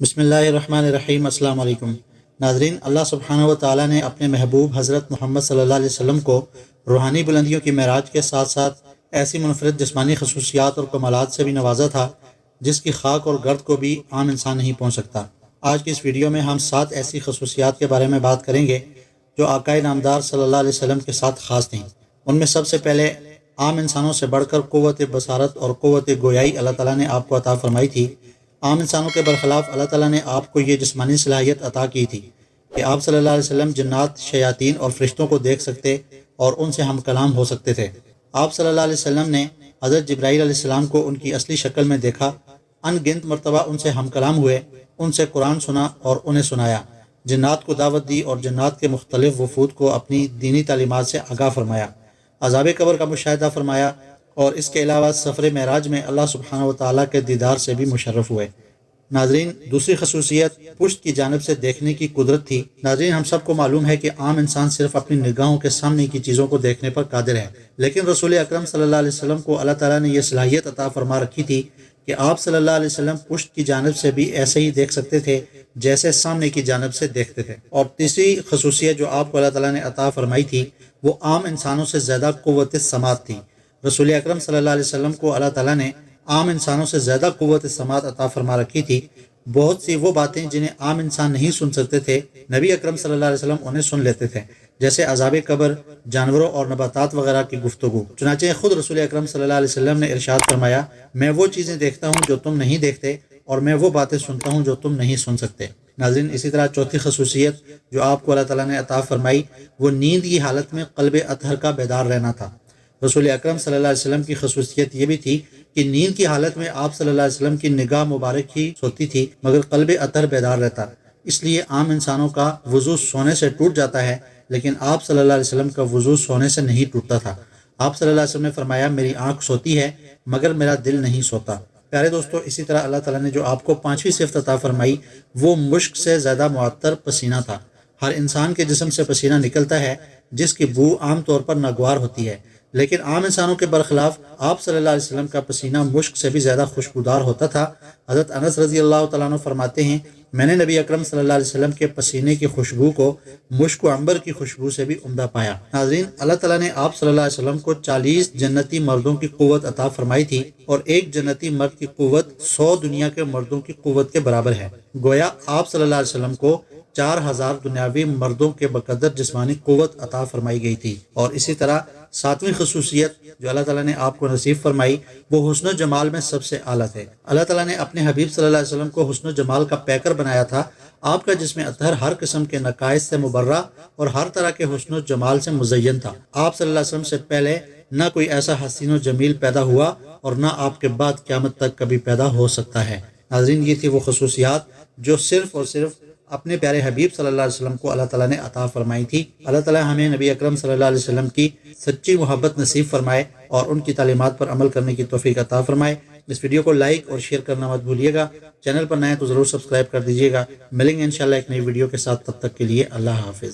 بسم اللہ الرحمن الرحیم۔ السلام علیکم ناظرین، اللہ سبحانہ و تعالیٰ نے اپنے محبوب حضرت محمد صلی اللہ علیہ وسلم کو روحانی بلندیوں کی معراج کے ساتھ ساتھ ایسی منفرد جسمانی خصوصیات اور کمالات سے بھی نوازا تھا جس کی خاک اور گرد کو بھی عام انسان نہیں پہنچ سکتا۔ آج کی اس ویڈیو میں ہم 7 ایسی خصوصیات کے بارے میں بات کریں گے جو آقائے نامدار صلی اللہ علیہ وسلم کے ساتھ خاص تھیں۔ ان میں سب سے پہلے عام انسانوں سے بڑھ کر قوت بصارت اور قوت گویائی اللہ تعالیٰ نے آپ کو عطا فرمائی تھی۔ عام انسانوں کے برخلاف اللہ تعالیٰ نے آپ کو یہ جسمانی صلاحیت عطا کی تھی کہ آپ صلی اللہ علیہ وسلم جنات، شیاطین اور فرشتوں کو دیکھ سکتے اور ان سے ہم کلام ہو سکتے تھے۔ آپ صلی اللہ علیہ وسلم نے حضرت جبرائیل علیہ السلام کو ان کی اصلی شکل میں دیکھا، ان گنت مرتبہ ان سے ہم کلام ہوئے، ان سے قرآن سنا اور انہیں سنایا، جنات کو دعوت دی اور جنات کے مختلف وفود کو اپنی دینی تعلیمات سے آگاہ فرمایا، عذاب قبر کا مشاہدہ فرمایا اور اس کے علاوہ سفر معراج میں اللہ سبحانہ و تعالیٰ کے دیدار سے بھی مشرف ہوئے۔ ناظرین، دوسری خصوصیت پشت کی جانب سے دیکھنے کی قدرت تھی۔ ناظرین، ہم سب کو معلوم ہے کہ عام انسان صرف اپنی نگاہوں کے سامنے کی چیزوں کو دیکھنے پر قادر ہے، لیکن رسول اکرم صلی اللہ علیہ وسلم کو اللہ تعالیٰ نے یہ صلاحیت عطا فرما رکھی تھی کہ آپ صلی اللہ علیہ وسلم پشت کی جانب سے بھی ایسے ہی دیکھ سکتے تھے جیسے سامنے کی جانب سے دیکھتے تھے۔ اور تیسری خصوصیت جو آپ کو اللہ تعالیٰ نے عطا فرمائی تھی وہ عام انسانوں سے زیادہ قوت سماعت تھی۔ رسول اکرم صلی اللہ علیہ وسلم کو اللہ تعالیٰ نے عام انسانوں سے زیادہ قوت سماعت عطا فرما رکھی تھی۔ بہت سی وہ باتیں جنہیں عام انسان نہیں سن سکتے تھے، نبی اکرم صلی اللہ علیہ وسلم انہیں سن لیتے تھے، جیسے عذاب قبر، جانوروں اور نباتات وغیرہ کی گفتگو۔ چنانچہ خود رسول اکرم صلی اللہ علیہ وسلم نے ارشاد فرمایا، میں وہ چیزیں دیکھتا ہوں جو تم نہیں دیکھتے اور میں وہ باتیں سنتا ہوں جو تم نہیں سن سکتے۔ ناظرین، اسی طرح چوتھی خصوصیت جو آپ کو اللہ تعالیٰ نے عطا فرمائی وہ نیند کی حالت میں قلب اطہر کا بیدار رہنا تھا۔ رسول اکرم صلی اللہ علیہ وسلم کی خصوصیت یہ بھی تھی کہ نیند کی حالت میں آپ صلی اللہ علیہ وسلم کی نگاہ مبارک ہی سوتی تھی مگر قلب اطہر بیدار رہتا۔ اس لیے عام انسانوں کا وضو سونے سے ٹوٹ جاتا ہے لیکن آپ صلی اللہ علیہ وسلم کا وضو سونے سے نہیں ٹوٹتا تھا۔ آپ صلی اللہ علیہ وسلم نے فرمایا، میری آنکھ سوتی ہے مگر میرا دل نہیں سوتا۔ پیارے دوستو، اسی طرح اللہ تعالیٰ نے جو آپ کو 5ویں صفت عطا فرمائی وہ مشک سے زیادہ معطر پسینہ تھا۔ ہر انسان کے جسم سے پسینہ نکلتا ہے جس کی بو عام طور پر ناگوار ہوتی ہے، لیکن عام انسانوں کے برخلاف آپ صلی اللہ علیہ وسلم کا پسینہ مشک سے بھی زیادہ خوشبودار ہوتا تھا۔ حضرت انس رضی اللہ تعالیٰ عنہ فرماتے ہیں، میں نے نبی اکرم صلی اللہ علیہ وسلم کے پسینے کی خوشبو کو مشک و عنبر کی خوشبو سے بھی عمدہ پایا۔ ناظرین، اللہ تعالیٰ نے آپ صلی اللہ علیہ وسلم کو 40 جنتی مردوں کی قوت عطا فرمائی تھی اور ایک جنتی مرد کی قوت 100 دنیا کے مردوں کی قوت کے برابر ہے۔ گویا آپ صلی اللہ علیہ وسلم کو 4000 دنیاوی مردوں کے بقدر جسمانی قوت عطا فرمائی گئی تھی۔ اور اسی طرح 7ویں خصوصیت جو اللہ تعالیٰ نے آپ کو نصیب فرمائی وہ حسن و جمال میں سب سے اعلیٰ ہے۔ اللہ تعالیٰ نے اپنے حبیب صلی اللہ علیہ وسلم کو حسن و جمال کا پیکر بنایا تھا۔ آپ کا جسم اطہر ہر قسم کے نقائص سے مبرہ اور ہر طرح کے حسن و جمال سے مزین تھا۔ آپ صلی اللہ علیہ وسلم سے پہلے نہ کوئی ایسا حسین و جمیل پیدا ہوا اور نہ آپ کے بعد قیامت تک کبھی پیدا ہو سکتا ہے۔ ناظرین، یہ تھی وہ خصوصیات جو صرف اور صرف اپنے پیارے حبیب صلی اللہ علیہ وسلم کو اللہ تعالیٰ نے عطا فرمائی تھی۔ اللہ تعالیٰ ہمیں نبی اکرم صلی اللہ علیہ وسلم کی سچی محبت نصیب فرمائے اور ان کی تعلیمات پر عمل کرنے کی توفیق عطا فرمائے۔ اس ویڈیو کو لائک اور شیئر کرنا مت بھولیے گا۔ چینل پر نئے تو ضرور سبسکرائب کر دیجیے گا۔ ملیں گے انشاءاللہ ایک نئی ویڈیو کے ساتھ، تب تک کے لیے اللہ حافظ۔